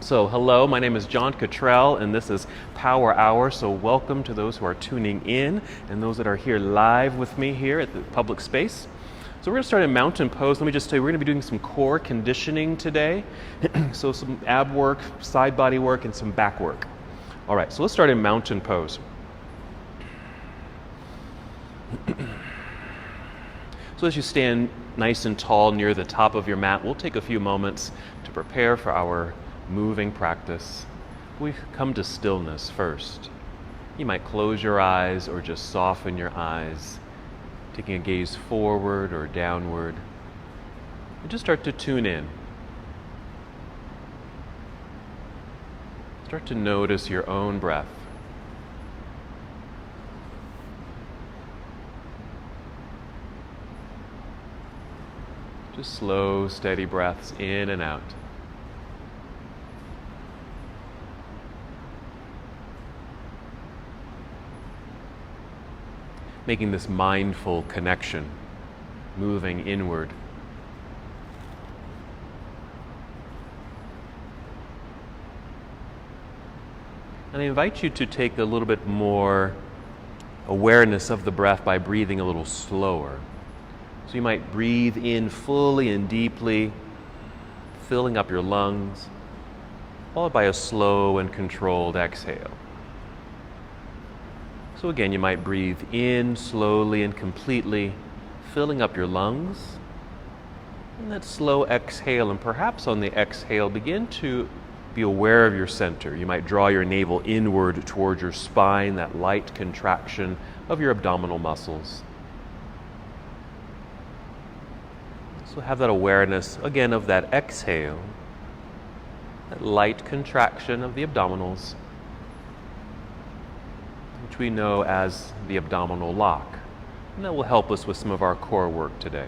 So hello, my name is John Cottrell and this is Power Hour. So welcome to those who are tuning in and those that are here live with me here at the public space. So we're going to start in mountain pose. Let me just tell you, we're going to be doing some core conditioning today. So some ab work, side body work, and some back work. All right, so let's start in mountain pose. So as you stand nice and tall near the top of your mat, we'll take a few moments to prepare for our moving practice. We come to stillness first. You might close your eyes or just soften your eyes, taking a gaze forward or downward, and just start to tune in. Start to notice your own breath. Just slow, steady breaths in and out. Making this mindful connection, moving inward. And I invite you to take a little bit more awareness of the breath by breathing a little slower. So you might breathe in fully and deeply, filling up your lungs, followed by a slow and controlled exhale. So again, you might breathe in slowly and completely, filling up your lungs. And that slow exhale, and perhaps on the exhale, begin to be aware of your center. You might draw your navel inward towards your spine, that light contraction of your abdominal muscles. So have that awareness, again, of that exhale, that light contraction of the abdominals, which we know as the abdominal lock. And that will help us with some of our core work today.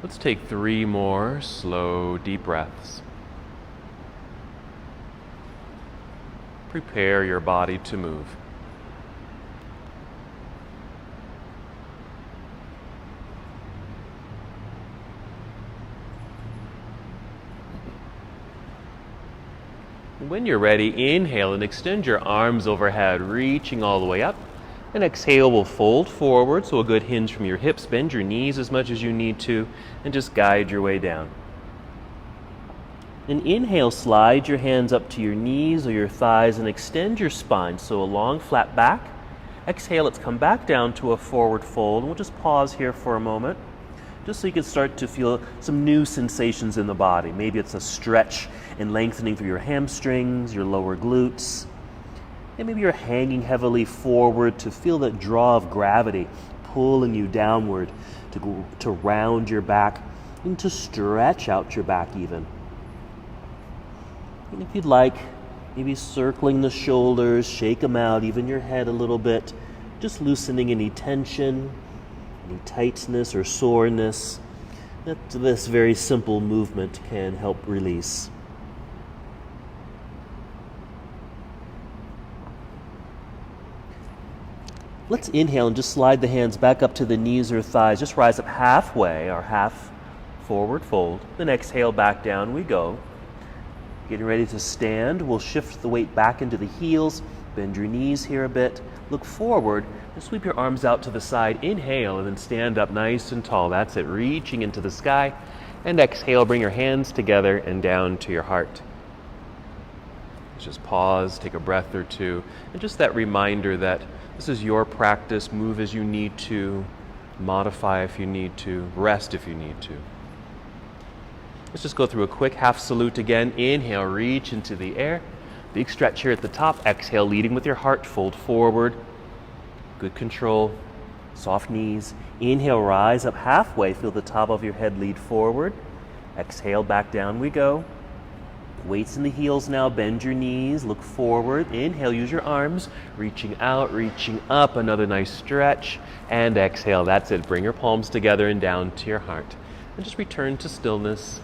Let's take 3 more slow, deep breaths. Prepare your body to move. When you're ready, inhale and extend your arms overhead, reaching all the way up. And exhale, will fold forward, so a good hinge from your hips. Bend your knees as much as you need to, and just guide your way down. And inhale, slide your hands up to your knees or your thighs and extend your spine, so a long flat back. Exhale, let's come back down to a forward fold. We'll just pause here for a moment, just so you can start to feel some new sensations in the body. Maybe it's a stretch and lengthening through your hamstrings, your lower glutes. And maybe you're hanging heavily forward to feel that draw of gravity pulling you downward to round your back and to stretch out your back even. And if you'd like, maybe circling the shoulders, shake them out, even your head a little bit, just loosening any tension, any tightness or soreness that this very simple movement can help release. Let's inhale and just slide the hands back up to the knees or thighs. Just rise up halfway, or half forward fold. Then exhale, back down we go. Getting ready to stand. We'll shift the weight back into the heels. Bend your knees here a bit. Look forward and sweep your arms out to the side. Inhale and then stand up nice and tall. That's it, reaching into the sky. And exhale, bring your hands together and down to your heart. Just pause, take a breath or two, and just that reminder that this is your practice. Move as you need to, modify if you need to, rest if you need to. Let's just go through a quick half salute again. Inhale, reach into the air. Big stretch here at the top. Exhale, leading with your heart, fold forward. Good control, soft knees. Inhale, rise up halfway, feel the top of your head lead forward. Exhale, back down we go. Weights in the heels now, bend your knees, look forward. Inhale, use your arms, reaching out, reaching up, another nice stretch. And exhale, that's it. Bring your palms together and down to your heart. And just return to stillness.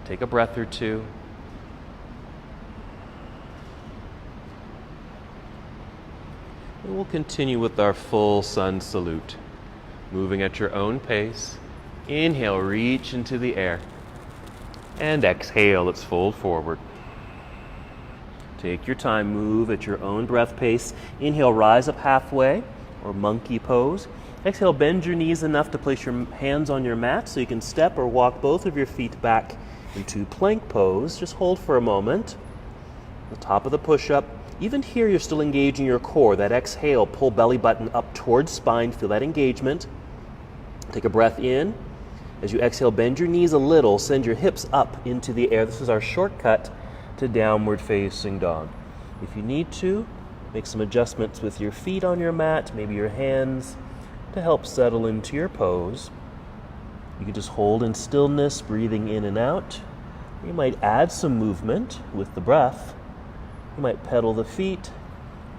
Take a breath or two. And we'll continue with our full sun salute. moving at your own pace. Inhale, reach into the air. And exhale, let's fold forward. Take your time, move at your own breath pace. Inhale, rise up halfway, or monkey pose. Exhale, bend your knees enough to place your hands on your mat so you can step or walk both of your feet back into plank pose. Just hold for a moment. The top of the push-up. Even here, you're still engaging your core. That exhale, pull belly button up towards spine. Feel that engagement. Take a breath in. As you exhale, bend your knees a little. Send your hips up into the air. This is our shortcut to downward facing dog. If you need to, make some adjustments with your feet on your mat, maybe your hands, to help settle into your pose. You can just hold in stillness, breathing in and out. You might add some movement with the breath. You might pedal the feet,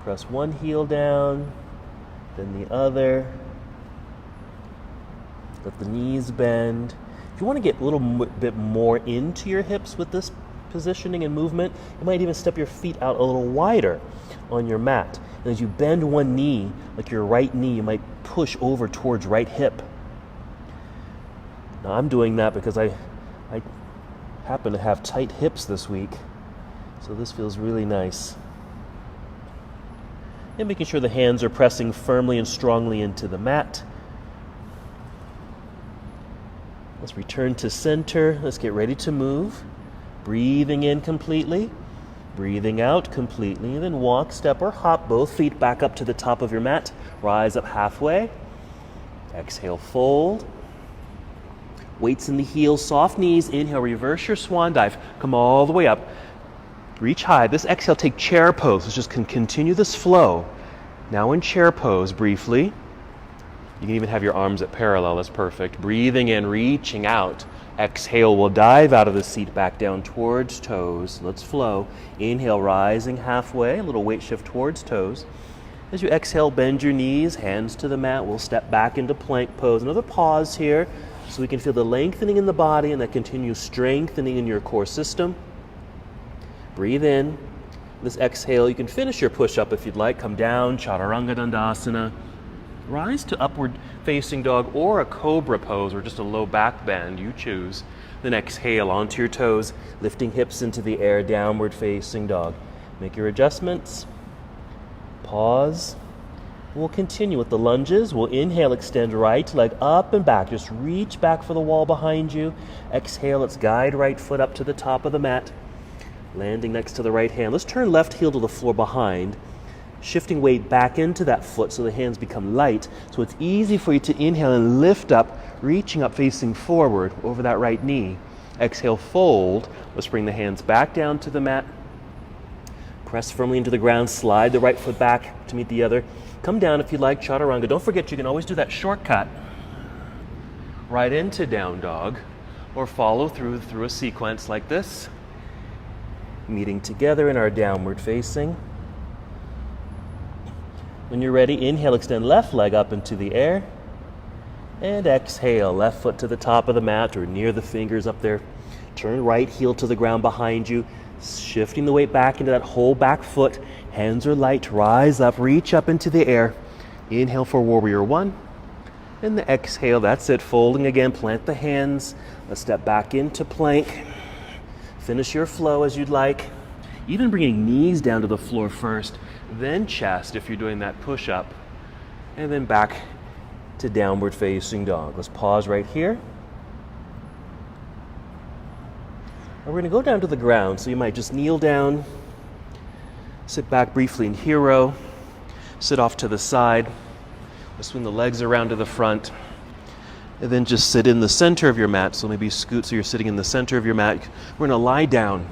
press one heel down, then the other. Let the knees bend. If you want to get a little bit more into your hips with this positioning and movement, you might even step your feet out a little wider on your mat. And as you bend one knee, like your right knee, you might push over towards right hip. Now I'm doing that because I happen to have tight hips this week, so this feels really nice. And making sure the hands are pressing firmly and strongly into the mat. Let's return to center. Let's get ready to move. Breathing in completely. Breathing out completely. And then walk, step, or hop both feet back up to the top of your mat. Rise up halfway. Exhale, fold. Weights in the heels, soft knees. Inhale, reverse your swan dive. Come all the way up. Reach high. This exhale, take chair pose. Let's just continue this flow. Now in chair pose briefly. You can even have your arms at parallel. That's perfect. Breathing in, reaching out. Exhale, we'll dive out of the seat back down towards toes. Let's flow. Inhale, rising halfway. A little weight shift towards toes. As you exhale, bend your knees, hands to the mat. We'll step back into plank pose. Another pause here so we can feel the lengthening in the body and that continuous strengthening in your core system. Breathe in. This exhale, you can finish your push-up if you'd like. Come down, Chaturanga Dandasana. Rise to upward facing dog or a cobra pose or just a low back bend, you choose. Then exhale onto your toes, lifting hips into the air, downward facing dog. Make your adjustments. Pause. We'll continue with the lunges. We'll inhale, extend right leg up and back. Just reach back for the wall behind you. Exhale, let's guide right foot up to the top of the mat. Landing next to the right hand. Let's turn left heel to the floor behind. Shifting weight back into that foot so the hands become light. So it's easy for you to inhale and lift up, reaching up facing forward over that right knee. Exhale, fold. Let's bring the hands back down to the mat. Press firmly into the ground, slide the right foot back to meet the other. Come down if you like, Chaturanga. Don't forget you can always do that shortcut right into down dog or follow through a sequence like this. Meeting together in our downward facing. When you're ready, inhale, extend left leg up into the air. And exhale, left foot to the top of the mat or near the fingers up there. Turn right heel to the ground behind you, shifting the weight back into that whole back foot. Hands are light, rise up, reach up into the air. Inhale for warrior one. And the exhale, that's it, folding again, plant the hands. Let's step back into plank. Finish your flow as you'd like. Even bringing knees down to the floor first, then chest if you're doing that push-up, and then back to downward facing dog. Let's pause right here. And we're going to go down to the ground, so you might just kneel down, sit back briefly in hero, sit off to the side, we'll swing the legs around to the front, and then just sit in the center of your mat. So maybe scoot so you're sitting in the center of your mat. We're going to lie down.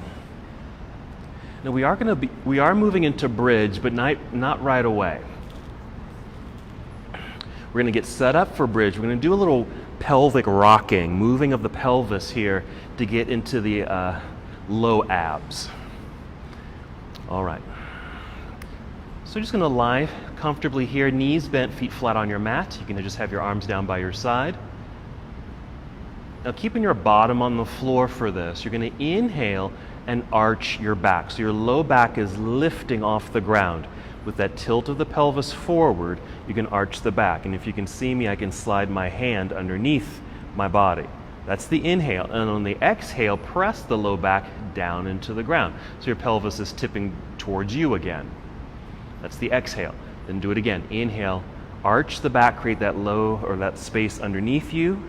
Now we are moving into bridge, but not right away. We're going to get set up for bridge. We're going to do a little pelvic rocking, moving of the pelvis here to get into the low abs. All right. So you're just going to lie comfortably here, knees bent, feet flat on your mat. You can just have your arms down by your side. Now keeping your bottom on the floor for this, you're going to inhale and arch your back. So your low back is lifting off the ground. with that tilt of the pelvis forward, you can arch the back. And if you can see me, I can slide my hand underneath my body. That's the inhale. And on the exhale, press the low back down into the ground. So your pelvis is tipping towards you again. That's the exhale. Then do it again. Inhale, arch the back, create that low or that space underneath you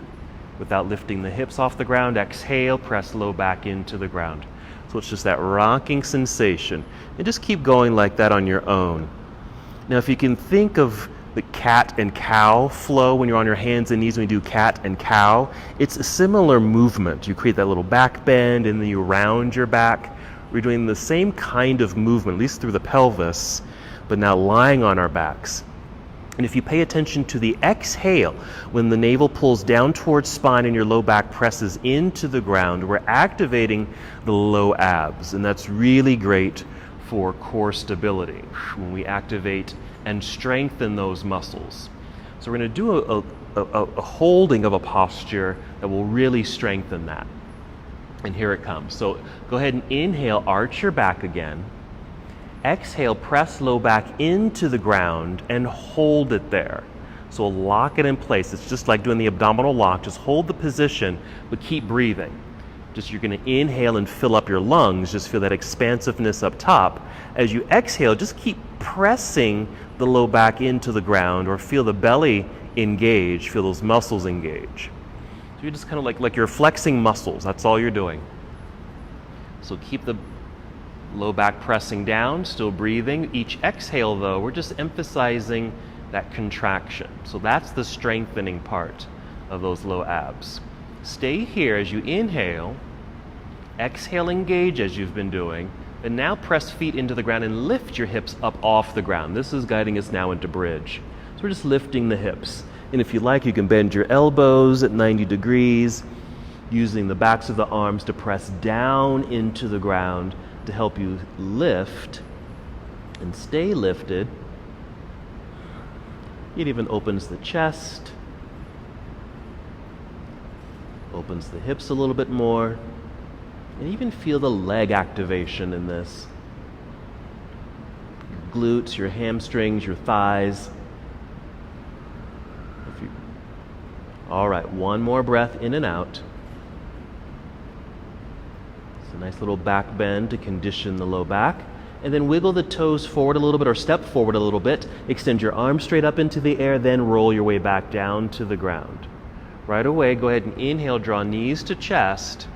without lifting the hips off the ground. Exhale, press low back into the ground. So it's just that rocking sensation. And just keep going like that on your own. Now, if you can think of the cat and cow flow when you're on your hands and knees when you do cat and cow, it's a similar movement. You create that little back bend and then you round your back. We're doing the same kind of movement, at least through the pelvis, but now lying on our backs. And if you pay attention to the exhale, when the navel pulls down towards spine and your low back presses into the ground, we're activating the low abs, and that's really great for core stability when we activate and strengthen those muscles. So we're going to do a holding of a posture that will really strengthen that. And here it comes. So go ahead and inhale, arch your back again. Exhale, press low back into the ground and hold it there. So lock it in place. It's just like doing the abdominal lock. Just hold the position, but keep breathing. Just you're going to inhale and fill up your lungs. Just feel that expansiveness up top. As you exhale, just keep pressing the low back into the ground, or feel the belly engage, feel those muscles engage. So you're just kind of like you're flexing muscles. That's all you're doing. So keep the low back pressing down, still breathing. Each exhale, though, we're just emphasizing that contraction. So that's the strengthening part of those low abs. Stay here as you inhale. Exhale, engage as you've been doing. And now press feet into the ground and lift your hips up off the ground. This is guiding us now into bridge. So we're just lifting the hips. And if you like, you can bend your elbows at 90 degrees, using the backs of the arms to press down into the ground to help you lift and stay lifted. It even opens the chest, opens the hips a little bit more. And even feel the leg activation in this. Your glutes, your hamstrings, your thighs. All right, one more breath in and out. It's a nice little back bend to condition the low back. And then wiggle the toes forward a little bit or step forward a little bit. Extend your arms straight up into the air, then roll your way back down to the ground. Right away, go ahead and inhale, draw knees to chest.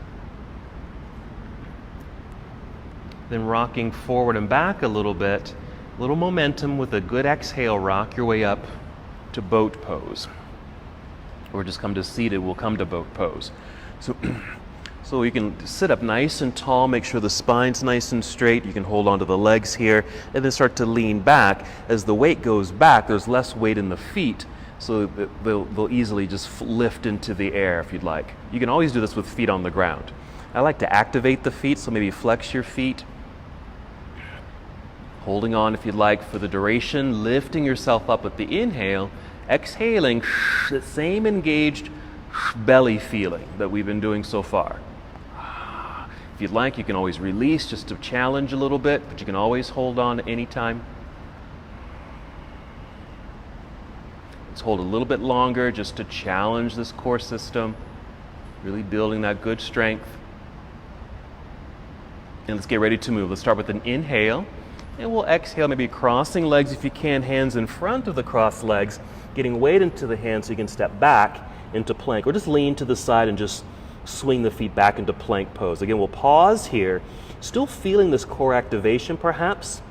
Then rocking forward and back a little bit, little momentum with a good exhale, rock your way up to boat pose. Or just come to seated, we'll come to boat pose. So you can sit up nice and tall, make sure the spine's nice and straight. You can hold onto the legs here and then start to lean back. As the weight goes back, there's less weight in the feet, so they'll easily just lift into the air if you'd like. You can always do this with feet on the ground. I like to activate the feet, so maybe flex your feet. Holding on if you'd like for the duration, lifting yourself up with the inhale, exhaling, the same engaged belly feeling that we've been doing so far. If you'd like, you can always release just to challenge a little bit, but you can always hold on anytime. Let's hold a little bit longer just to challenge this core system, really building that good strength. And let's get ready to move. Let's start with an inhale. And we'll exhale, maybe crossing legs if you can, hands in front of the crossed legs, getting weight into the hands so you can step back into plank, or just lean to the side and just swing the feet back into plank pose. Again, we'll pause here, still feeling this core activation perhaps.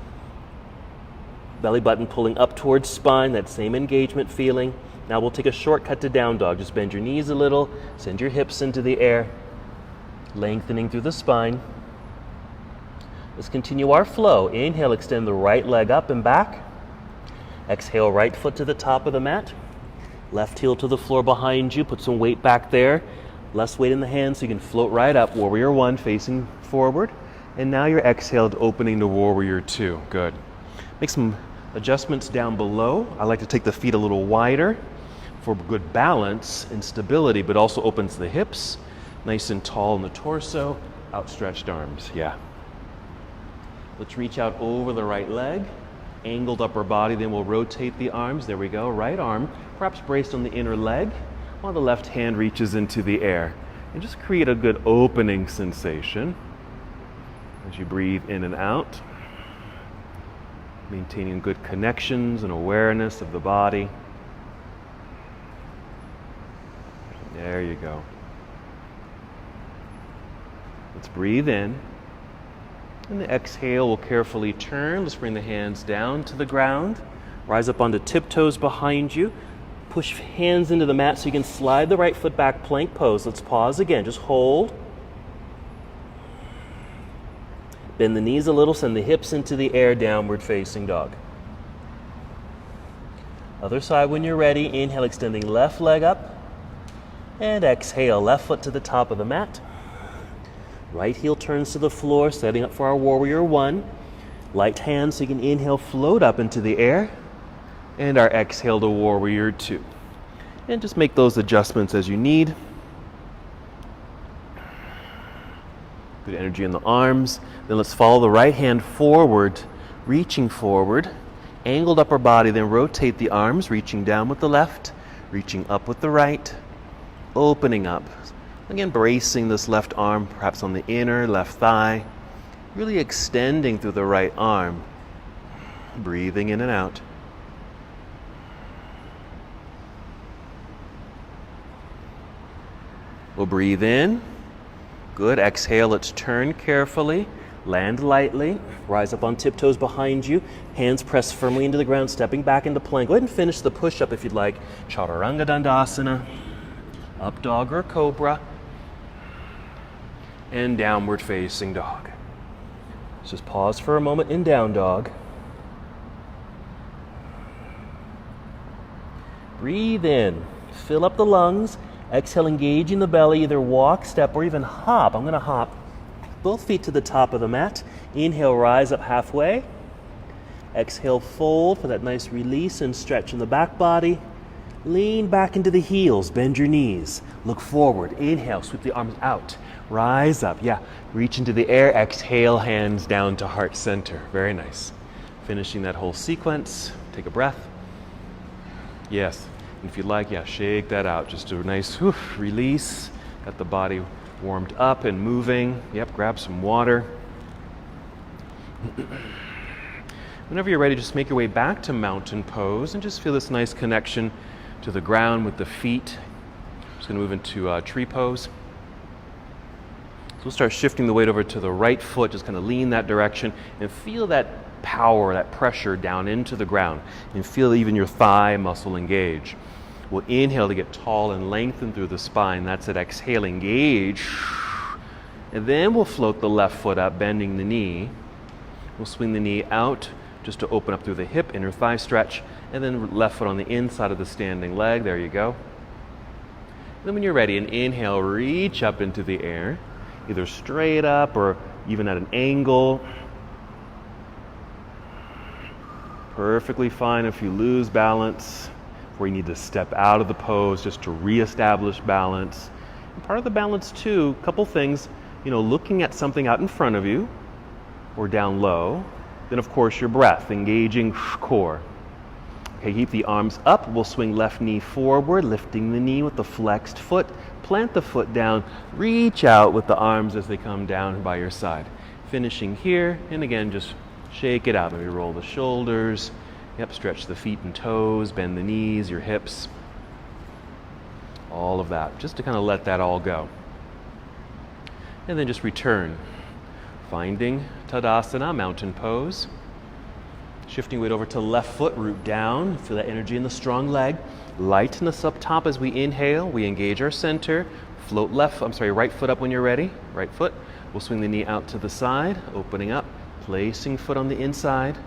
Belly button pulling up towards spine, that same engagement feeling. Now we'll take a shortcut to down dog. Just bend your knees a little, send your hips into the air, lengthening through the spine. Let's continue our flow. Inhale, extend the right leg up and back. Exhale, right foot to the top of the mat. Left heel to the floor behind you. Put some weight back there. Less weight in the hands so you can float right up. Warrior 1 facing forward. And now you're exhaled, opening to Warrior 2. Good. Make some adjustments down below. I like to take the feet a little wider for good balance and stability, but also opens the hips. Nice and tall in the torso. Outstretched arms. Yeah. Let's reach out over the right leg. Angled upper body, then we'll rotate the arms. There we go. Right arm, perhaps braced on the inner leg, while the left hand reaches into the air. And just create a good opening sensation as you breathe in and out. Maintaining good connections and awareness of the body. There you go. Let's breathe in. And the exhale, we'll carefully turn. Let's bring the hands down to the ground. Rise up onto tiptoes behind you. Push hands into the mat so you can slide the right foot back, plank pose. Let's pause again. Just hold. Bend the knees a little, send the hips into the air, downward facing dog. Other side when you're ready. Inhale, extending left leg up. And exhale, left foot to the top of the mat. Right heel turns to the floor, setting up for our warrior one. Light hand so you can inhale, float up into the air. And our exhale to warrior two. And just make those adjustments as you need. Good energy in the arms. Then let's follow the right hand forward, reaching forward. Angled upper body, then rotate the arms, reaching down with the left, reaching up with the right, opening up. Again, bracing this left arm, perhaps on the inner left thigh, really extending through the right arm. Breathing in and out. We'll breathe in. Good. Exhale. Let's turn carefully. Land lightly. Rise up on tiptoes behind you. Hands pressed firmly into the ground, stepping back into plank. Go ahead and finish the push-up if you'd like. Chaturanga Dandasana. Up dog or cobra. And downward facing dog. Let's just pause for a moment in down dog. Breathe in. Fill up the lungs. Exhale, engaging the belly. Either walk, step, or even hop. I'm going to hop both feet to the top of the mat. Inhale, rise up halfway. Exhale, fold for that nice release and stretch in the back body. Lean back into the heels. Bend your knees. Look forward. Inhale, sweep the arms out. Rise up. Yeah. Reach into the air. Exhale, hands down to heart center. Very nice. Finishing that whole sequence. Take a breath. Yes. And if you'd like, yeah, shake that out. Just a nice release. Got the body warmed up and moving. Yep, grab some water. Whenever you're ready, just make your way back to mountain pose and just feel this nice connection to the ground with the feet. Just going to move into tree pose. So we'll start shifting the weight over to the right foot, just kind of lean that direction and feel that power, that pressure down into the ground, and feel even your thigh muscle engage. We'll inhale to get tall and lengthen through the spine. That's it. Exhale, engage. And then we'll float the left foot up, bending the knee. We'll swing the knee out just to open up through the hip, inner thigh stretch, and then left foot on the inside of the standing leg. There you go. And then when you're ready, an inhale, reach up into the air, either straight up or even at an angle. Perfectly fine if you lose balance, where you need to step out of the pose just to reestablish balance. And part of the balance too, a couple things, looking at something out in front of you or down low. Then of course your breath, engaging core. Okay, keep the arms up. We'll swing left knee forward, lifting the knee with the flexed foot. Plant the foot down, reach out with the arms as they come down by your side. Finishing here, and again, just shake it out. Maybe roll the shoulders. Yep, stretch the feet and toes, bend the knees, your hips. All of that, just to kind of let that all go. And then just return. Finding Tadasana, mountain pose. Shifting weight over to left foot, root down. Feel that energy in the strong leg. Lightness up top as we inhale. We engage our center. Float right foot up when you're ready. Right foot. We'll swing the knee out to the side, opening up. Placing foot on the inside.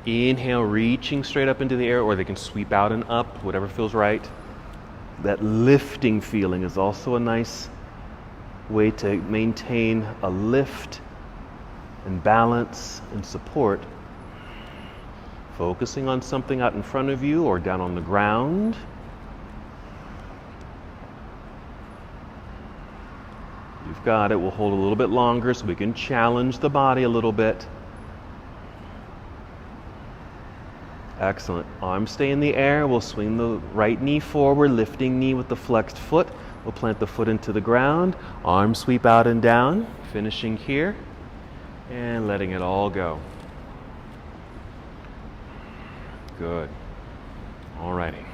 Inhale, reaching straight up into the air, or they can sweep out and up, whatever feels right. That lifting feeling is also a nice way to maintain a lift and balance and support. Focusing on something out in front of you or down on the ground. You've got it. We'll hold a little bit longer so we can challenge the body a little bit. Excellent. Arms stay in the air. We'll swing the right knee forward, lifting knee with the flexed foot. We'll plant the foot into the ground. Arms sweep out and down, finishing here and letting it all go. Good. All righty.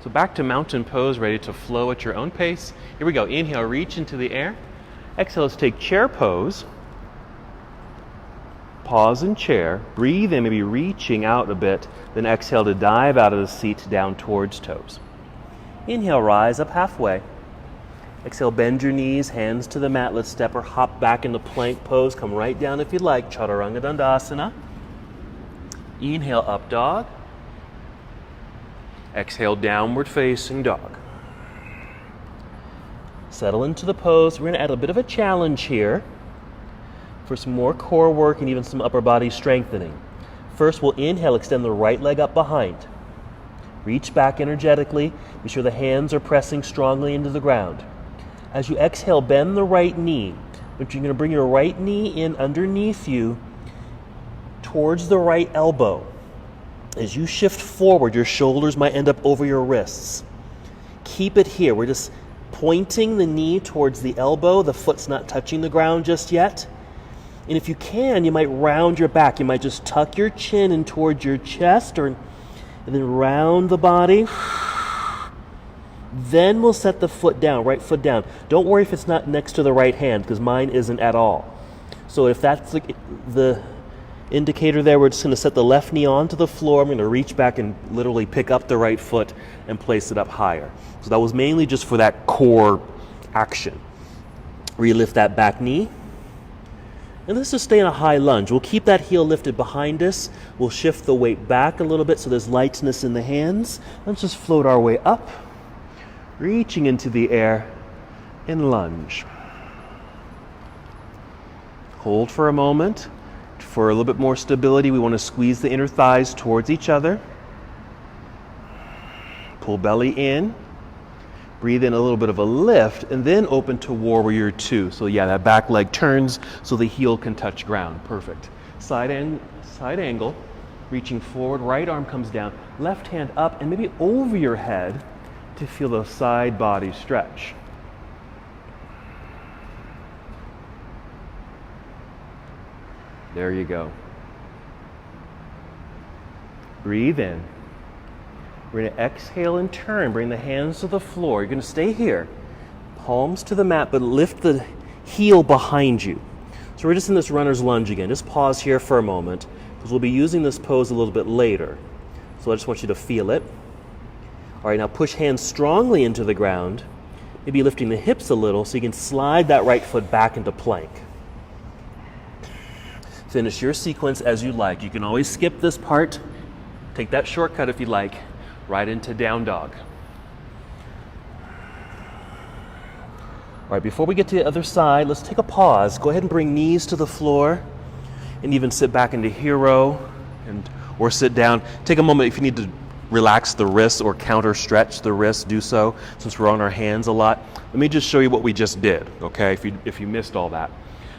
So back to mountain pose, ready to flow at your own pace. Here we go. Inhale, reach into the air. Exhale, let's take chair pose. Pause in chair. Breathe in, maybe reaching out a bit. Then exhale to dive out of the seat down towards toes. Inhale, rise up halfway. Exhale, bend your knees, hands to the mat. Let's step or hop back into plank pose. Come right down if you'd like. Chaturanga Dandasana. Inhale, up dog. Exhale, downward facing dog. Settle into the pose. We're going to add a bit of a challenge here for some more core work and even some upper body strengthening. First, we'll inhale, extend the right leg up behind. Reach back energetically. Be sure the hands are pressing strongly into the ground. As you exhale, bend the right knee, but you're going to bring your right knee in underneath you towards the right elbow. As you shift forward, your shoulders might end up over your wrists. Keep it here. We're just pointing the knee towards the elbow. The foot's not touching the ground just yet. And if you can, you might round your back. You might just tuck your chin in towards your chest and then round the body. Then we'll set the foot down, right foot down. Don't worry if it's not next to the right hand, because mine isn't at all. So if that's the indicator there, we're just going to set the left knee onto the floor. I'm going to reach back and literally pick up the right foot and place it up higher. So that was mainly just for that core action. Relift that back knee. And let's just stay in a high lunge. We'll keep that heel lifted behind us. We'll shift the weight back a little bit so there's lightness in the hands. Let's just float our way up, reaching into the air in lunge. Hold for a moment. For a little bit more stability, we want to squeeze the inner thighs towards each other. Pull belly in. Breathe in a little bit of a lift, and then open to warrior two. So yeah, that back leg turns so the heel can touch ground. Perfect. Side angle, reaching forward, right arm comes down, left hand up and maybe over your head to feel the side body stretch. There you go. Breathe in. We're going to exhale and turn. Bring the hands to the floor. You're going to stay here. Palms to the mat, but lift the heel behind you. So we're just in this runner's lunge again. Just pause here for a moment, because we'll be using this pose a little bit later. So I just want you to feel it. All right, now push hands strongly into the ground. Maybe lifting the hips a little so you can slide that right foot back into plank. Finish your sequence as you like. You can always skip this part. Take that shortcut if you like, right into down dog. All right, before we get to the other side, let's take a pause. Go ahead and bring knees to the floor and even sit back into hero or sit down. Take a moment if you need to relax the wrists or counter stretch the wrists, do so, since we're on our hands a lot. Let me just show you what we just did, okay, if you missed all that.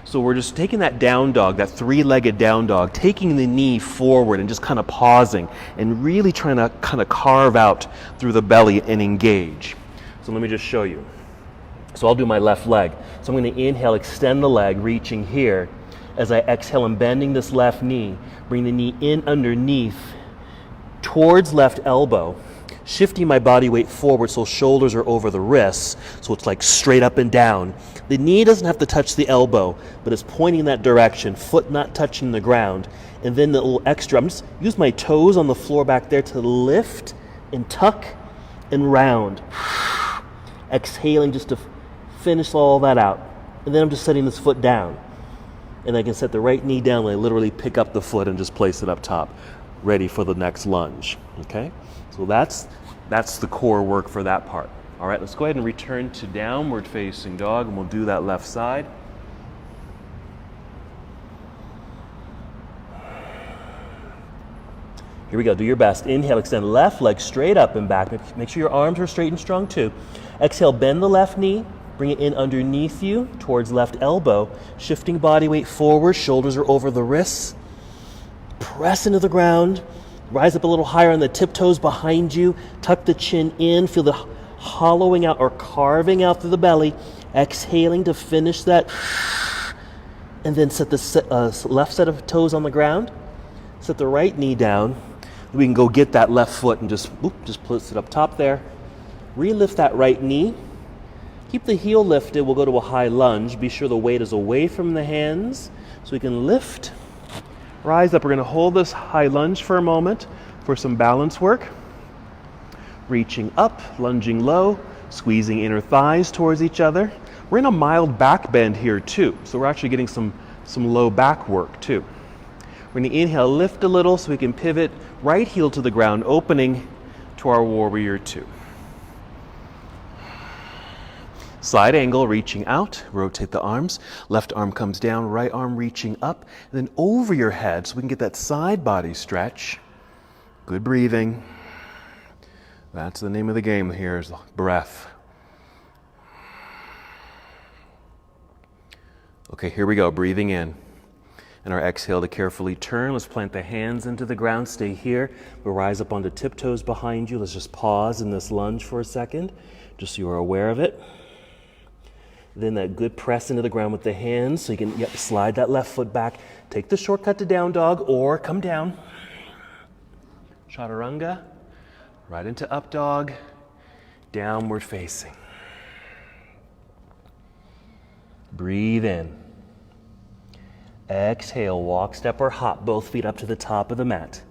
So we're just taking that down dog, that three-legged down dog, taking the knee forward and just kind of pausing and really trying to kind of carve out through the belly and engage. So let me just show you. So I'll do my left leg. So I'm going to inhale, extend the leg, reaching here. As I exhale, I'm bending this left knee. Bring the knee in underneath, towards left elbow. Shifting my body weight forward so shoulders are over the wrists, so it's like straight up and down. The knee doesn't have to touch the elbow, but it's pointing in that direction, foot not touching the ground. And then the little extra, I'm just use my toes on the floor back there to lift and tuck and round. Exhaling just to finish all that out. And then I'm just setting this foot down. And I can set the right knee down and I literally pick up the foot and just place it up top, ready for the next lunge, okay? So that's the core work for that part. All right, let's go ahead and return to downward facing dog, and we'll do that left side. Here we go, do your best. Inhale, extend left leg straight up and back. Make sure your arms are straight and strong too. Exhale, bend the left knee, Bring it in underneath you towards left elbow. Shifting body weight forward, shoulders are over the wrists. Press into the ground. Rise up a little higher on the tiptoes behind you. Tuck the chin in. Feel the hollowing out or carving out through the belly. Exhaling to finish that. And then set the left set of toes on the ground. Set the right knee down. We can go get that left foot and just place it up top there. Relift that right knee. Keep the heel lifted. We'll go to a high lunge. Be sure the weight is away from the hands so we can lift. Rise up. We're going to hold this high lunge for a moment for some balance work. Reaching up, lunging low, squeezing inner thighs towards each other. We're in a mild back bend here too, so we're actually getting some low back work too. We're going to inhale, lift a little so we can pivot right heel to the ground, opening to our warrior two. Side angle, reaching out, rotate the arms. Left arm comes down, right arm reaching up, and then over your head so we can get that side body stretch. Good breathing. That's the name of the game here, is breath. Okay, here we go, breathing in. And our exhale to carefully turn. Let's plant the hands into the ground, stay here. We'll rise up onto tiptoes behind you. Let's just pause in this lunge for a second, just so you're aware of it. Then that good press into the ground with the hands, so you can slide that left foot back. Take the shortcut to down dog or come down. Chaturanga, right into up dog, downward facing. Breathe in. Exhale, walk, step, or hop, both feet up to the top of the mat.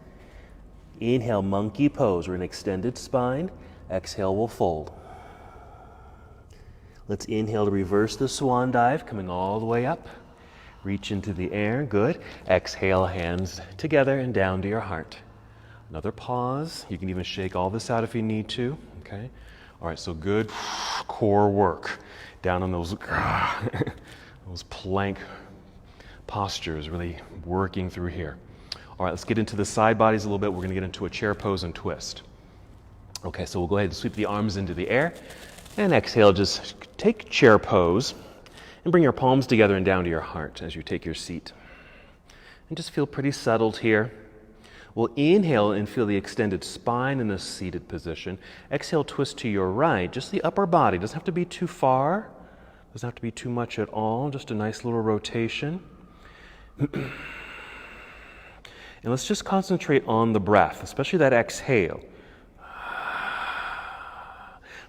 Inhale, monkey pose. We're in extended spine. Exhale, we'll fold. Let's inhale to reverse the swan dive, coming all the way up. Reach into the air, good. Exhale, hands together and down to your heart. Another pause. You can even shake all this out if you need to, okay? All right, so good core work. Down on those plank postures, really working through here. All right, let's get into the side bodies a little bit. We're gonna get into a chair pose and twist. Okay, so we'll go ahead and sweep the arms into the air. And exhale, just take chair pose and bring your palms together and down to your heart as you take your seat. And just feel pretty settled here. We'll inhale and feel the extended spine in this seated position. Exhale, twist to your right, just the upper body. Doesn't have to be too far, doesn't have to be too much at all, just a nice little rotation. And let's just concentrate on the breath, especially that exhale.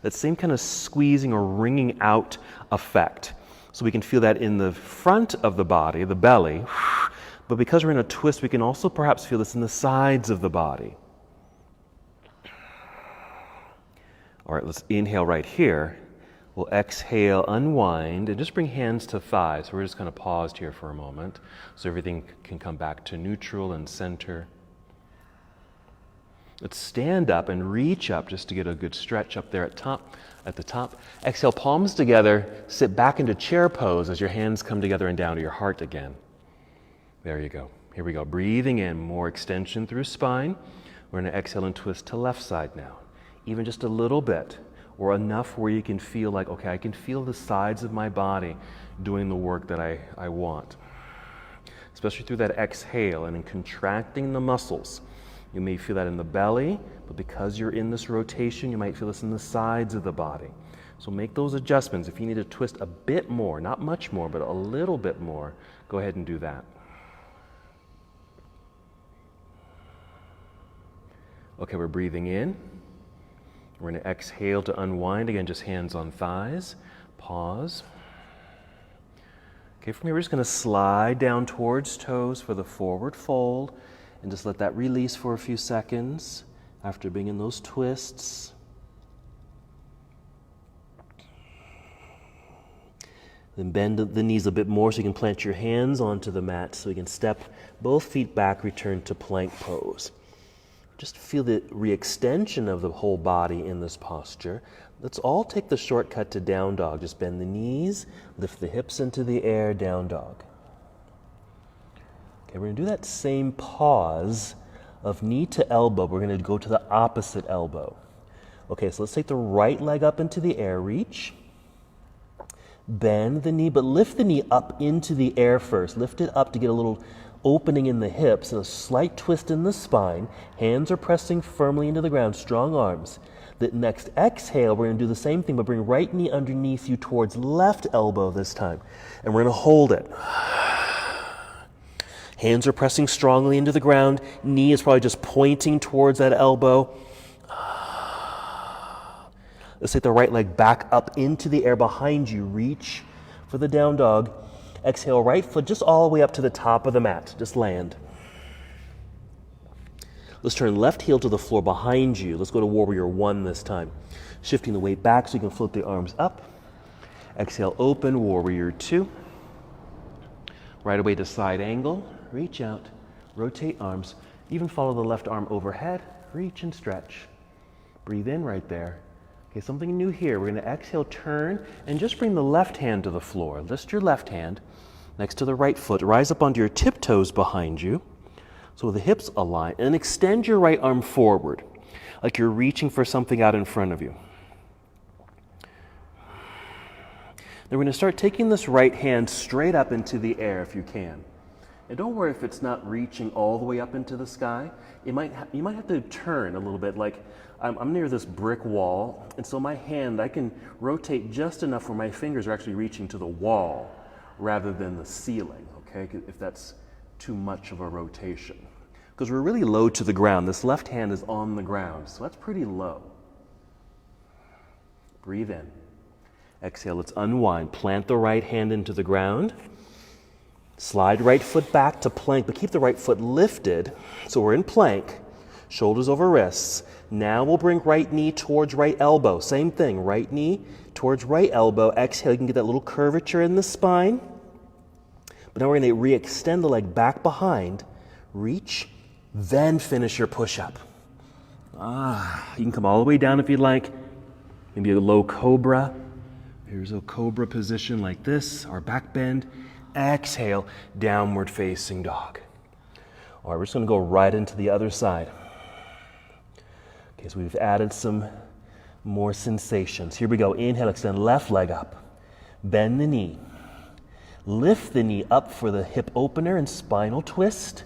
That same kind of squeezing or wringing out effect. So we can feel that in the front of the body, the belly, but because we're in a twist, we can also perhaps feel this in the sides of the body. All right, let's inhale right here. We'll exhale, unwind, and just bring hands to thighs. So we're just going to pause here for a moment so everything can come back to neutral and center. Let's stand up and reach up just to get a good stretch up there at the top. Exhale, palms together, sit back into chair pose as your hands come together and down to your heart again. There you go. Here we go. Breathing in, more extension through spine. We're going to exhale and twist to left side now. Even just a little bit or enough where you can feel like, okay, I can feel the sides of my body doing the work that I want. Especially through that exhale and in contracting the muscles. You may feel that in the belly, but because you're in this rotation, you might feel this in the sides of the body. So make those adjustments. If you need to twist a bit more, not much more, but a little bit more, go ahead and do that. Okay, we're breathing in. We're going to exhale to unwind. Again, just hands on thighs. Pause. Okay, from here we're just going to slide down towards toes for the forward fold. And just let that release for a few seconds after being in those twists. Then bend the knees a bit more so you can plant your hands onto the mat so you can step both feet back, return to plank pose. Just feel the re-extension of the whole body in this posture. Let's all take the shortcut to down dog. Just bend the knees, lift the hips into the air, down dog. Okay, we're going to do that same pause of knee to elbow. We're going to go to the opposite elbow. Okay, so let's take the right leg up into the air, reach. Bend the knee, but lift the knee up into the air first. Lift it up to get a little opening in the hips and a slight twist in the spine. Hands are pressing firmly into the ground, strong arms. The next exhale, we're going to do the same thing, but bring right knee underneath you towards left elbow this time. And we're going to hold it. Hands are pressing strongly into the ground. Knee is probably just pointing towards that elbow. Let's take the right leg back up into the air behind you. Reach for the down dog. Exhale, right foot just all the way up to the top of the mat. Just land. Let's turn left heel to the floor behind you. Let's go to Warrior One this time. Shifting the weight back so you can float the arms up. Exhale, open, Warrior Two. Right away to side angle. Reach out, rotate arms. Even follow the left arm overhead. Reach and stretch. Breathe in right there. Okay, something new here. We're going to exhale, turn, and just bring the left hand to the floor. Lift your left hand next to the right foot. Rise up onto your tiptoes behind you. So the hips align. And extend your right arm forward, like you're reaching for something out in front of you. Then we're going to start taking this right hand straight up into the air if you can. And don't worry if it's not reaching all the way up into the sky. You might have to turn a little bit, like I'm near this brick wall, and so my hand, I can rotate just enough where my fingers are actually reaching to the wall rather than the ceiling, okay, if that's too much of a rotation. Because we're really low to the ground. This left hand is on the ground, so that's pretty low. Breathe in. Exhale, let's unwind. Plant the right hand into the ground. Slide right foot back to plank, but keep the right foot lifted. So we're in plank, shoulders over wrists. Now we'll bring right knee towards right elbow. Same thing, right knee towards right elbow. Exhale, you can get that little curvature in the spine. But now we're going to re-extend the leg back behind. Reach, then finish your push-up. You can come all the way down if you'd like. Maybe a low cobra. Here's a cobra position like this, our back bend. Exhale, downward facing dog. All right, we're just going to go right into the other side. Okay, so we've added some more sensations. Here we go. Inhale, extend left leg up. Bend the knee. Lift the knee up for the hip opener and spinal twist.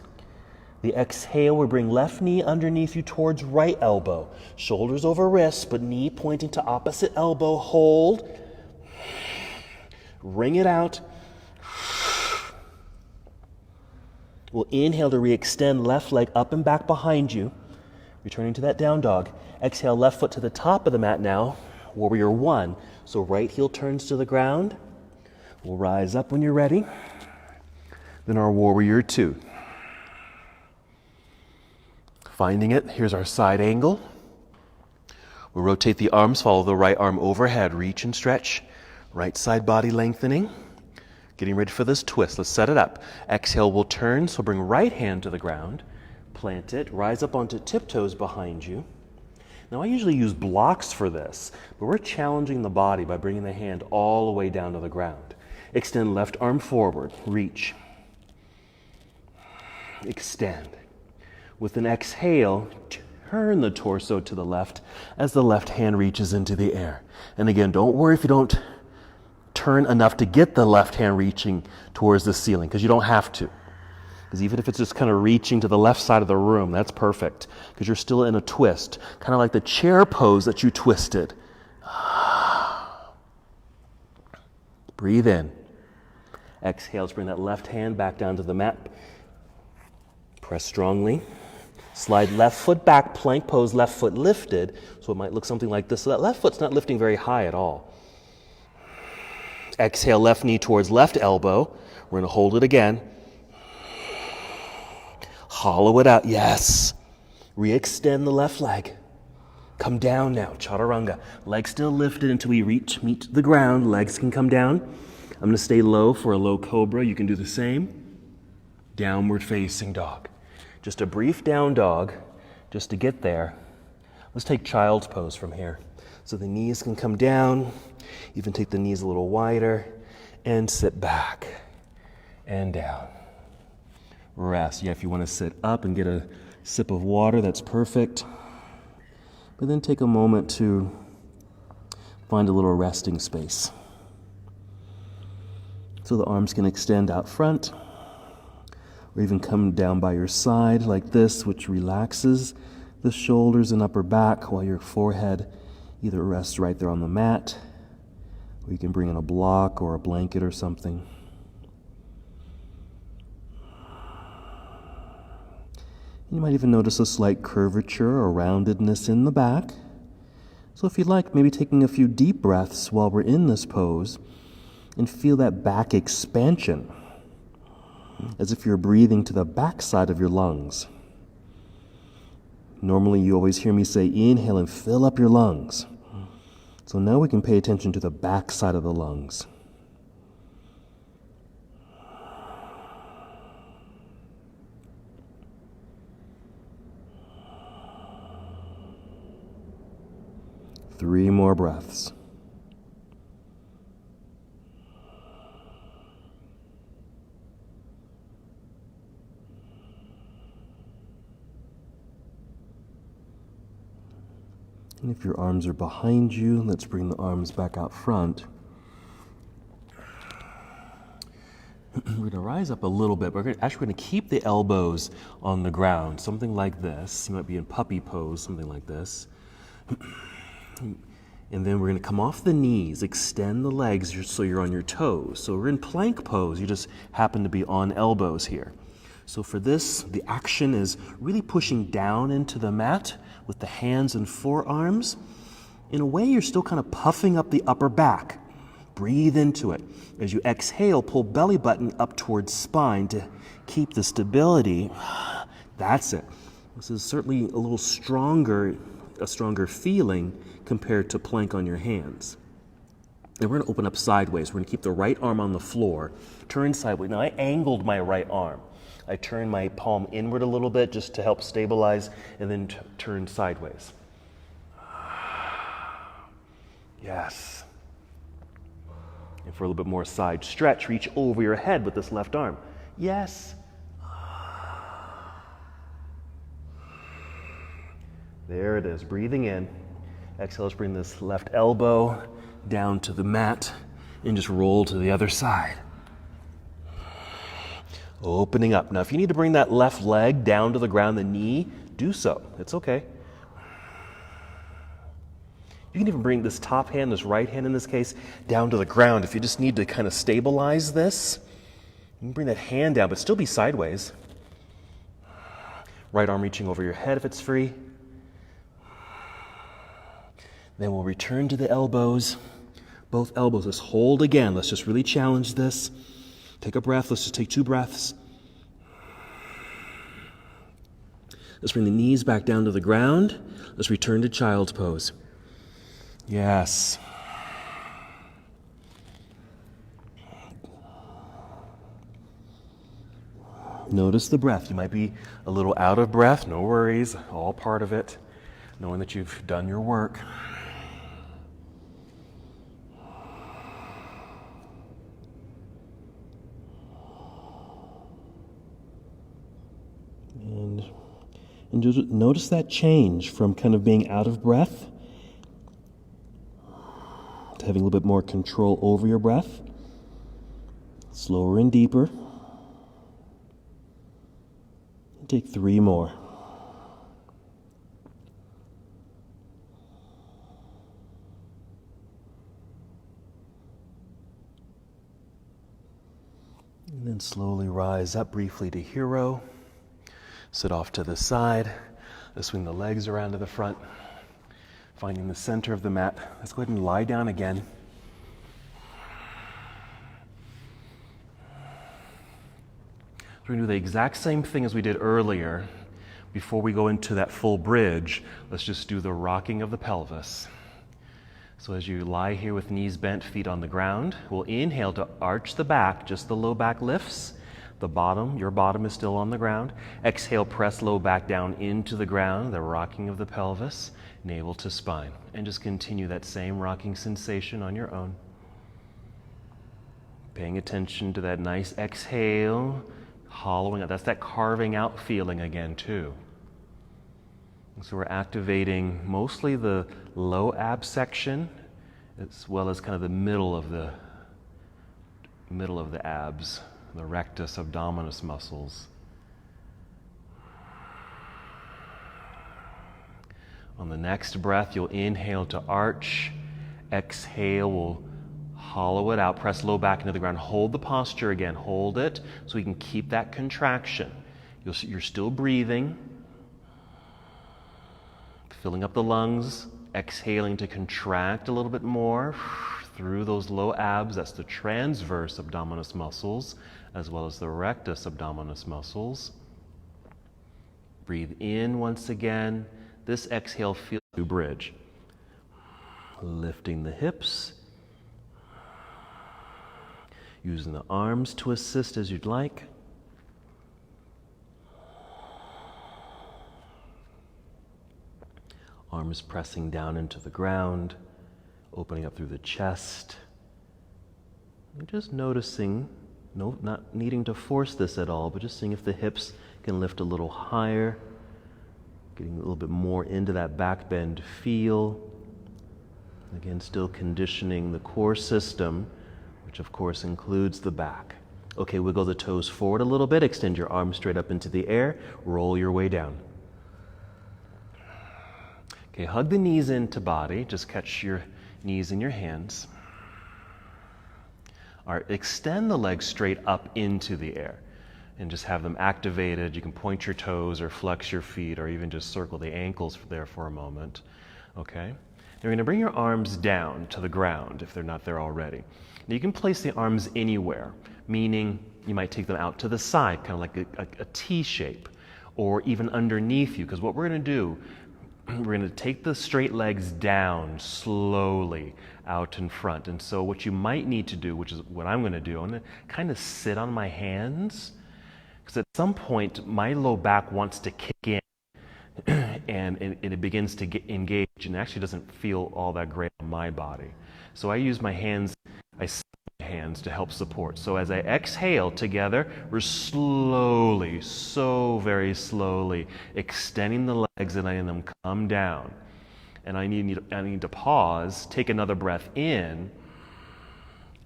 The exhale, we bring left knee underneath you towards right elbow. Shoulders over wrists, but knee pointing to opposite elbow. Hold. Wring it out. We'll inhale to re-extend left leg up and back behind you. Returning to that down dog. Exhale, left foot to the top of the mat now. Warrior One. So right heel turns to the ground. We'll rise up when you're ready. Then our Warrior Two. Finding it, here's our side angle. We'll rotate the arms, follow the right arm overhead. Reach and stretch. Right side body lengthening. Getting ready for this twist. Let's set it up. Exhale, we'll turn. So bring right hand to the ground. Plant it. Rise up onto tiptoes behind you. Now, I usually use blocks for this, but we're challenging the body by bringing the hand all the way down to the ground. Extend left arm forward. Reach. Extend. With an exhale, turn the torso to the left as the left hand reaches into the air. And again, don't worry if you don't turn enough to get the left hand reaching towards the ceiling, because you don't have to. Because even if it's just kind of reaching to the left side of the room, that's perfect, because you're still in a twist, kind of like the chair pose that you twisted. Breathe in. Exhale, let's bring that left hand back down to the mat. Press strongly. Slide left foot back, plank pose, left foot lifted. So it might look something like this. So that left foot's not lifting very high at all. Exhale, left knee towards left elbow. We're going to hold it again. Hollow it out. Yes. Re-extend the left leg. Come down now. Chaturanga. Legs still lifted until we meet the ground. Legs can come down. I'm going to stay low for a low cobra. You can do the same. Downward facing dog. Just a brief down dog just to get there. Let's take child's pose from here. So the knees can come down. Even take the knees a little wider and sit back and down. Rest. Yeah, if you want to sit up and get a sip of water, that's perfect. But then take a moment to find a little resting space. So the arms can extend out front, or even come down by your side like this, which relaxes the shoulders and upper back while your forehead either rests right there on the mat, or you can bring in a block or a blanket or something. You might even notice a slight curvature or roundedness in the back. So if you'd like, maybe taking a few deep breaths while we're in this pose and feel that back expansion, as if you're breathing to the back side of your lungs. Normally you always hear me say inhale and fill up your lungs. So now we can pay attention to the back side of the lungs. Three more breaths. And if your arms are behind you, let's bring the arms back out front. We're going to rise up a little bit. We're going to keep the elbows on the ground, something like this. You might be in puppy pose, something like this. And then we're going to come off the knees, extend the legs so you're on your toes. So we're in plank pose. You just happen to be on elbows here. So for this, the action is really pushing down into the mat with the hands and forearms. In a way, you're still kind of puffing up the upper back. Breathe into it. As you exhale, pull belly button up towards spine to keep the stability. That's it. This is certainly a stronger feeling compared to plank on your hands. And we're going to open up sideways. We're going to keep the right arm on the floor. Turn sideways. Now I angled my right arm. I turn my palm inward a little bit just to help stabilize, and then turn sideways. Yes. And for a little bit more side stretch, reach over your head with this left arm. Yes. There it is, breathing in. Exhale, let's bring this left elbow down to the mat and just roll to the other side. Opening up. Now, if you need to bring that left leg down to the ground, the knee, do so. It's okay. You can even bring this top hand, this right hand in this case, down to the ground. If you just need to kind of stabilize this, you can bring that hand down, but still be sideways. Right arm reaching over your head if it's free. Then we'll return to the elbows. Both elbows. Let's hold again. Let's just really challenge this. Take a breath. Let's just take 2 breaths. Let's bring the knees back down to the ground. Let's return to child's pose. Yes. Notice the breath. You might be a little out of breath. No worries. All part of it. Knowing that you've done your work. And just notice that change from kind of being out of breath to having a little bit more control over your breath. Slower and deeper. Take 3 more. And then slowly rise up briefly to hero. Sit off to the side. Let's swing the legs around to the front. Finding the center of the mat. Let's go ahead and lie down again. We're going to do the exact same thing as we did earlier. Before we go into that full bridge, let's just do the rocking of the pelvis. So as you lie here with knees bent, feet on the ground, we'll inhale to arch the back, just the low back lifts. The bottom, your bottom is still on the ground. Exhale, press low back down into the ground, the rocking of the pelvis, navel to spine. And just continue that same rocking sensation on your own. Paying attention to that nice exhale, hollowing out. That's that carving out feeling again too. So we're activating mostly the low abs section as well as kind of the middle of the middle of the abs, the rectus abdominis muscles. On the next breath, you'll inhale to arch. Exhale, we'll hollow it out, press low back into the ground. Hold the posture again, hold it so we can keep that contraction. You're still breathing, filling up the lungs, exhaling to contract a little bit more through those low abs. That's the transverse abdominis muscles as well as the rectus abdominis muscles. Breathe in once again. This exhale feels to bridge. Lifting the hips. Using the arms to assist as you'd like. Arms pressing down into the ground, opening up through the chest. And just noticing, not needing to force this at all, but just seeing if the hips can lift a little higher, getting a little bit more into that back bend feel. Again, still conditioning the core system, which of course includes the back. Okay, wiggle the toes forward a little bit, extend your arms straight up into the air, roll your way down. Okay, hug the knees into body, just catch your knees in your hands. All right, extend the legs straight up into the air and just have them activated. You can point your toes or flex your feet or even just circle the ankles there for a moment. Okay? Now you're going to bring your arms down to the ground if they're not there already. Now you can place the arms anywhere, meaning you might take them out to the side, kind of like a T shape, or even underneath you, because what we're going to do, we're going to take the straight legs down slowly out in front. And so what you might need to do, which is what I'm going to do, I'm going to kind of sit on my hands, because at some point my low back wants to kick in and it begins to get engaged and actually doesn't feel all that great on my body. So I use my hands, I sit my hands to help support. So as I exhale together, we're slowly, so very slowly extending the legs and letting them come down. And I need to pause, take another breath in,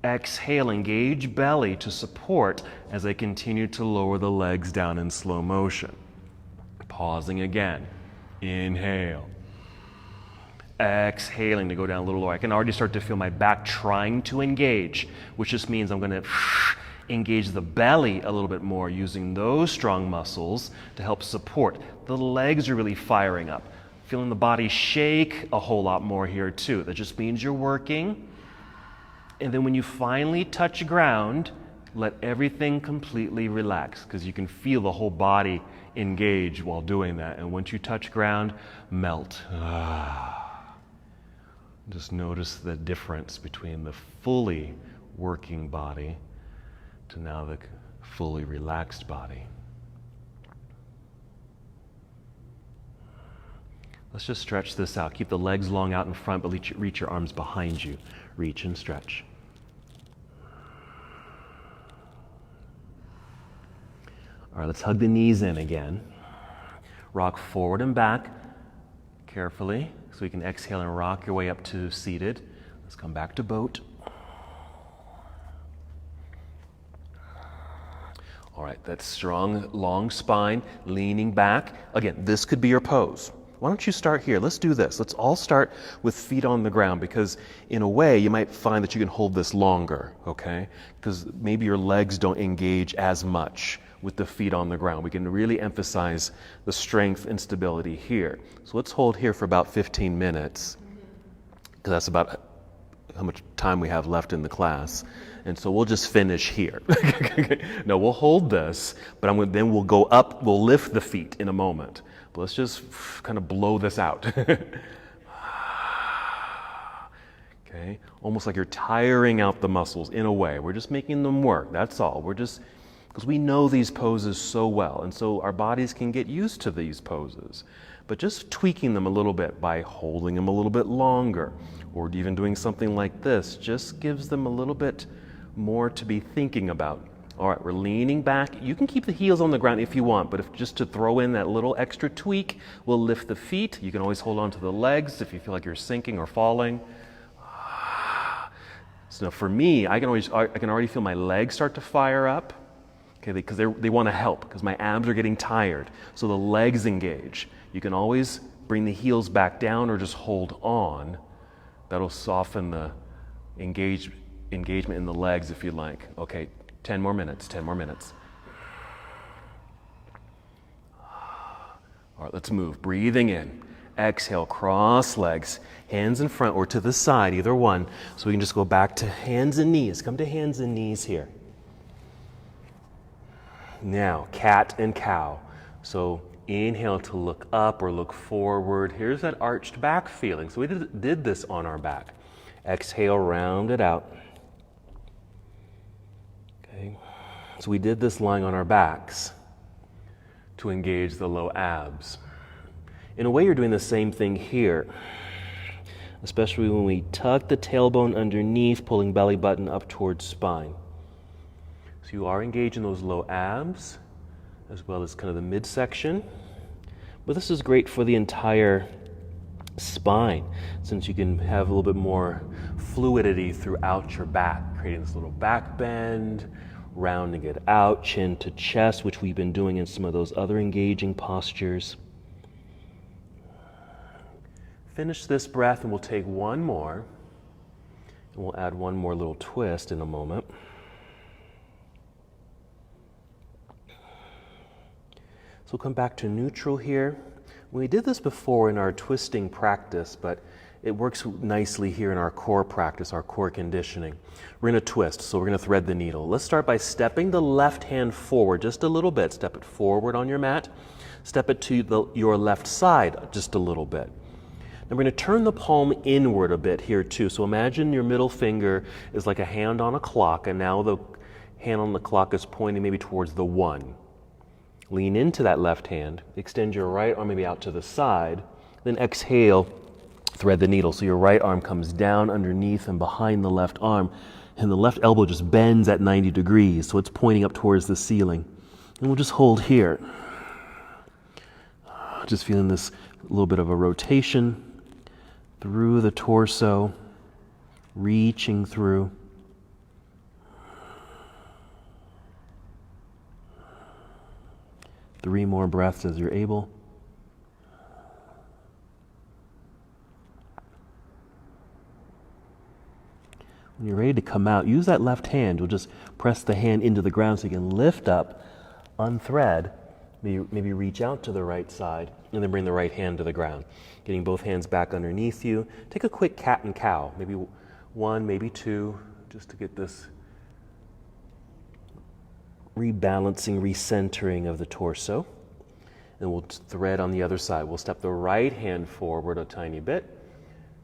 exhale, engage belly to support as I continue to lower the legs down in slow motion. Pausing again. Inhale. Exhaling to go down a little lower. I can already start to feel my back trying to engage, which just means I'm going to engage the belly a little bit more using those strong muscles to help support. The legs are really firing up. Feeling the body shake a whole lot more here too. That just means you're working. And then when you finally touch ground, let everything completely relax, because you can feel the whole body engage while doing that. And once you touch ground, melt. Just notice the difference between the fully working body to now the fully relaxed body. Let's just stretch this out. Keep the legs long out in front, but reach your arms behind you. Reach and stretch. All right, let's hug the knees in again. Rock forward and back carefully so you can exhale and rock your way up to seated. Let's come back to boat. All right, that strong, long spine, leaning back. Again, this could be your pose. Why don't you start here? Let's do this. Let's all start with feet on the ground, because in a way you might find that you can hold this longer, okay? Because maybe your legs don't engage as much with the feet on the ground. We can really emphasize the strength and stability here. So let's hold here for about 15 minutes, because that's about how much time we have left in the class. And so we'll just finish here. No, we'll hold this, but then we'll go up, we'll lift the feet in a moment. But let's just kind of blow this out. Okay, almost like you're tiring out the muscles in a way. We're just making them work, that's all. We're just, because we know these poses so well, and so our bodies can get used to these poses. But just tweaking them a little bit by holding them a little bit longer, or even doing something like this, just gives them a little bit more to be thinking about. All right, we're leaning back. You can keep the heels on the ground if you want, but if just to throw in that little extra tweak, we'll lift the feet. You can always hold on to the legs if you feel like you're sinking or falling. So now for me, I can already feel my legs start to fire up, okay, because they want to help, because my abs are getting tired. So the legs engage. You can always bring the heels back down or just hold on. That'll soften the engagement in the legs if you like. Okay, 10 more minutes, 10 more minutes. All right, let's move. Breathing in. Exhale, cross legs, hands in front or to the side, either one. So we can just go back to hands and knees. Come to hands and knees here. Now, cat and cow. So inhale to look up or look forward. Here's that arched back feeling. So we did this on our back. Exhale, round it out. Okay. So we did this lying on our backs to engage the low abs. In a way, you're doing the same thing here, especially when we tuck the tailbone underneath, pulling belly button up towards spine. So you are engaging those low abs, as well as kind of the midsection. But this is great for the entire spine, since you can have a little bit more fluidity throughout your back, creating this little back bend, rounding it out, chin to chest, which we've been doing in some of those other engaging postures. Finish this breath and we'll take one more, and we'll add one more little twist in a moment. So come back to neutral here. We did this before in our twisting practice, but it works nicely here in our core practice, our core conditioning. We're going to twist, so we're going to thread the needle. Let's start by stepping the left hand forward just a little bit. Step it forward on your mat. Step it to your left side just a little bit. Now we're going to turn the palm inward a bit here too. So imagine your middle finger is like a hand on a clock, and now the hand on the clock is pointing maybe towards the 1. Lean into that left hand, extend your right arm maybe out to the side, then exhale, thread the needle. So your right arm comes down underneath and behind the left arm, and the left elbow just bends at 90 degrees, so it's pointing up towards the ceiling. And we'll just hold here. Just feeling this little bit of a rotation through the torso, reaching through. Three more breaths as you're able. When you're ready to come out, use that left hand. You'll just press the hand into the ground so you can lift up, unthread, maybe reach out to the right side, and then bring the right hand to the ground. Getting both hands back underneath you. Take a quick cat and cow, maybe 1, maybe 2, just to get this rebalancing, recentering of the torso. And we'll thread on the other side. We'll step the right hand forward a tiny bit,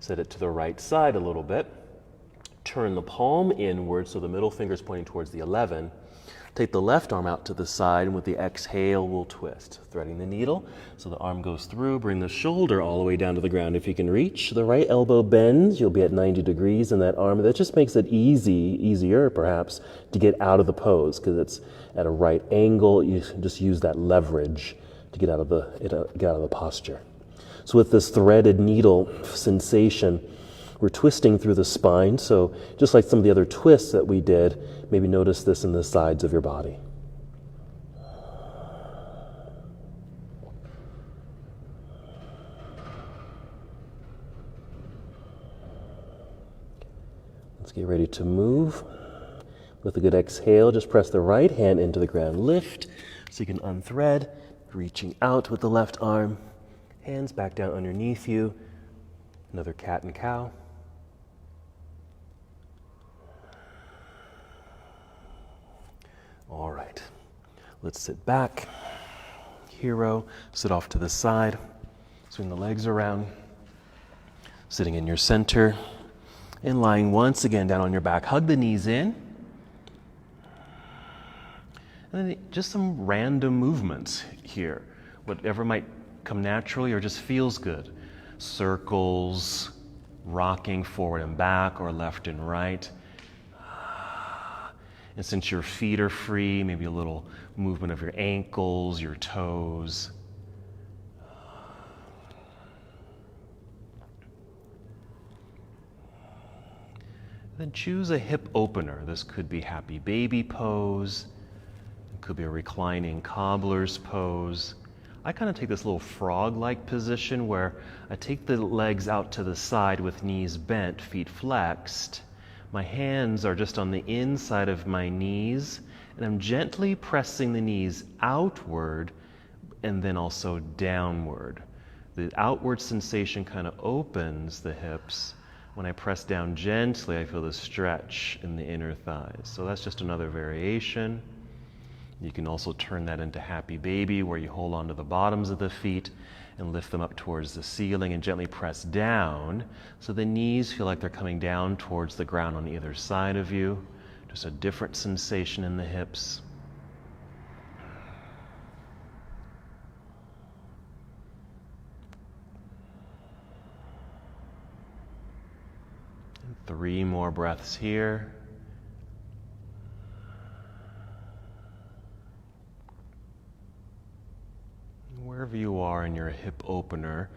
set it to the right side a little bit, turn the palm inward so the middle finger is pointing towards the 11. Take the left arm out to the side, and with the exhale, we'll twist. Threading the needle so the arm goes through. Bring the shoulder all the way down to the ground. If you can reach, the right elbow bends. You'll be at 90 degrees in that arm. That just makes it easier perhaps, to get out of the pose because it's at a right angle. You just use that leverage to get out of the posture. So with this threaded needle sensation, we're twisting through the spine. So just like some of the other twists that we did, maybe notice this in the sides of your body. Let's get ready to move. With a good exhale, just press the right hand into the ground. Lift so you can unthread, reaching out with the left arm. Hands back down underneath you. Another cat and cow. All right, let's sit back. Hero, sit off to the side. Swing the legs around. Sitting in your center and lying once again down on your back. Hug the knees in. And then just some random movements here. Whatever might come naturally or just feels good. Circles, rocking forward and back or left and right. And since your feet are free, maybe a little movement of your ankles, your toes. Then choose a hip opener. This could be happy baby pose. It could be a reclining cobbler's pose. I kind of take this little frog-like position where I take the legs out to the side with knees bent, feet flexed. My hands are just on the inside of my knees, and I'm gently pressing the knees outward and then also downward. The outward sensation kind of opens the hips. When I press down gently, I feel the stretch in the inner thighs. So that's just another variation. You can also turn that into happy baby, where you hold onto the bottoms of the feet and lift them up towards the ceiling and gently press down so the knees feel like they're coming down towards the ground on either side of you. Just a different sensation in the hips. And 3 more breaths here. Wherever you are in your hip opener,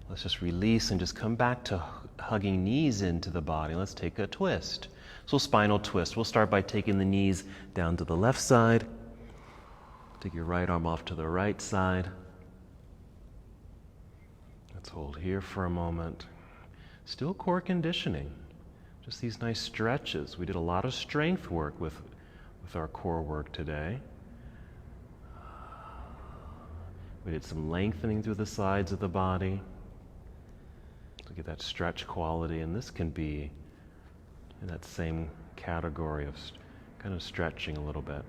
let's just release and just come back to hugging knees into the body. Let's take a twist. So spinal twist. We'll start by taking the knees down to the left side. Take your right arm off to the right side. Let's hold here for a moment. Still core conditioning. Just these nice stretches. We did a lot of strength work with our core work today. We did some lengthening through the sides of the body to get that stretch quality, and this can be in that same category of kind of stretching a little bit.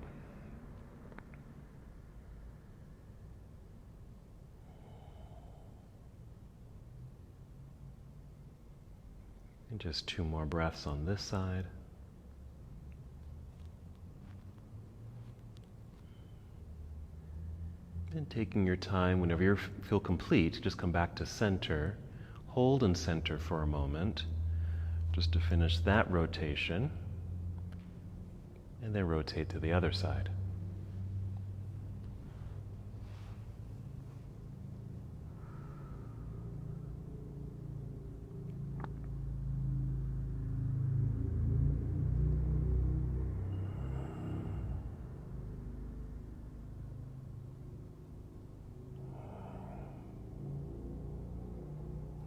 And just 2 more breaths on this side. And taking your time, whenever you feel complete, just come back to center. Hold in center for a moment, just to finish that rotation. And then rotate to the other side.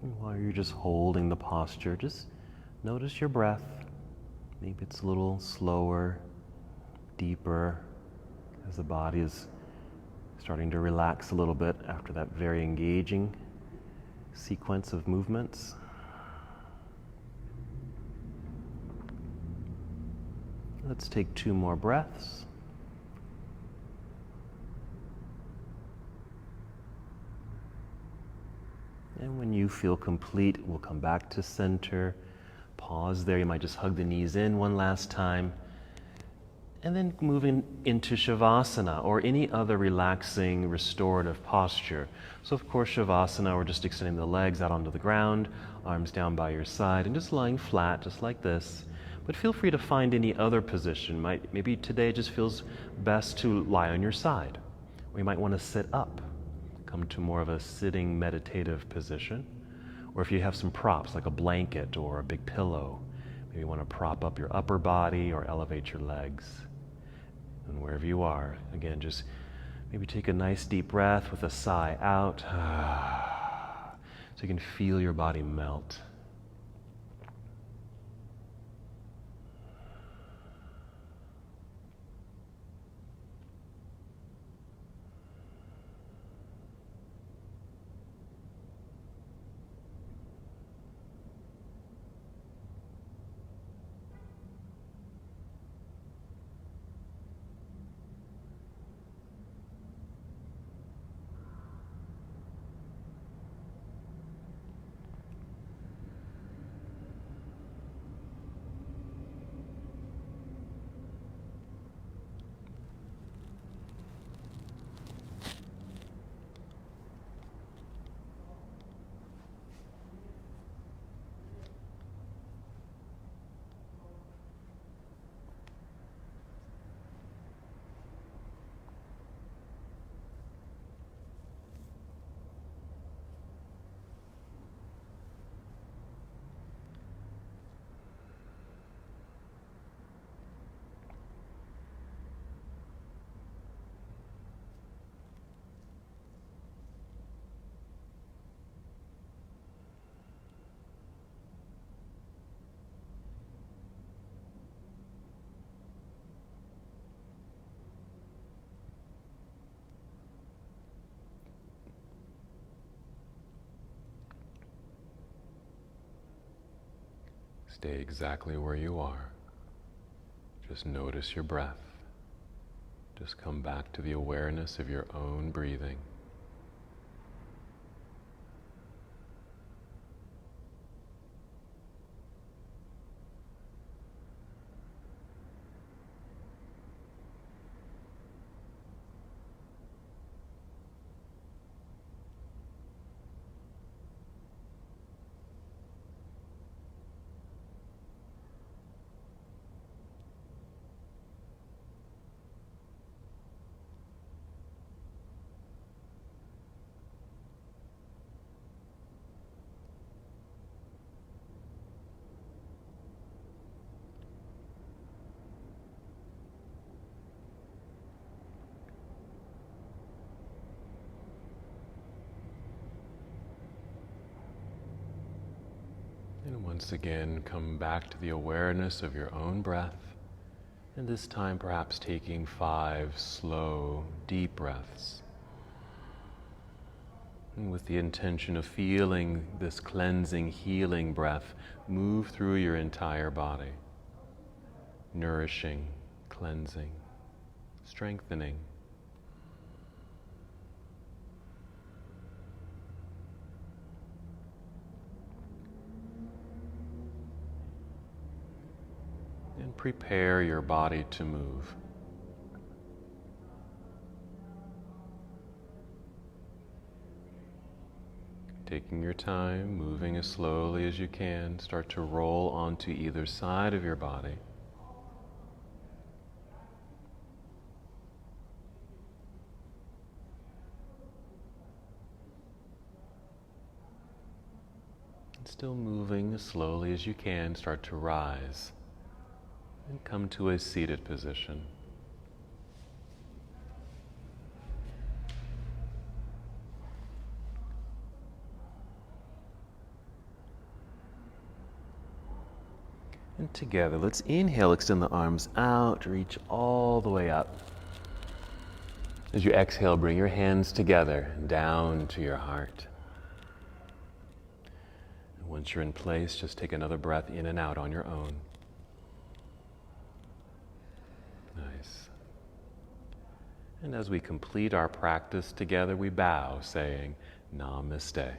And while you're just holding the posture, just notice your breath. Maybe it's a little slower, deeper, as the body is starting to relax a little bit after that very engaging sequence of movements. Let's take 2 more breaths. And when you feel complete, we'll come back to center. Pause there. You might just hug the knees in one last time. And then moving into Shavasana or any other relaxing, restorative posture. So of course, Shavasana, we're just extending the legs out onto the ground, arms down by your side, and just lying flat, just like this. But feel free to find any other position. Maybe today it just feels best to lie on your side. Or you might want to sit up. Come to more of a sitting meditative position. Or if you have some props like a blanket or a big pillow, maybe you want to prop up your upper body or elevate your legs. And wherever you are, again, just maybe take a nice deep breath with a sigh out, so you can feel your body melt. Stay exactly where you are. Just notice your breath. Just come back to the awareness of your own breathing. And once again, come back to the awareness of your own breath. And this time perhaps taking 5 slow, deep breaths. And with the intention of feeling this cleansing, healing breath move through your entire body. Nourishing, cleansing, strengthening. And prepare your body to move. Taking your time, moving as slowly as you can, start to roll onto either side of your body. And still moving as slowly as you can, start to rise and come to a seated position. And together, let's inhale, extend the arms out, reach all the way up. As you exhale, bring your hands together, down to your heart. And once you're in place, just take another breath in and out on your own. Nice. And as we complete our practice together, we bow, saying, Namaste.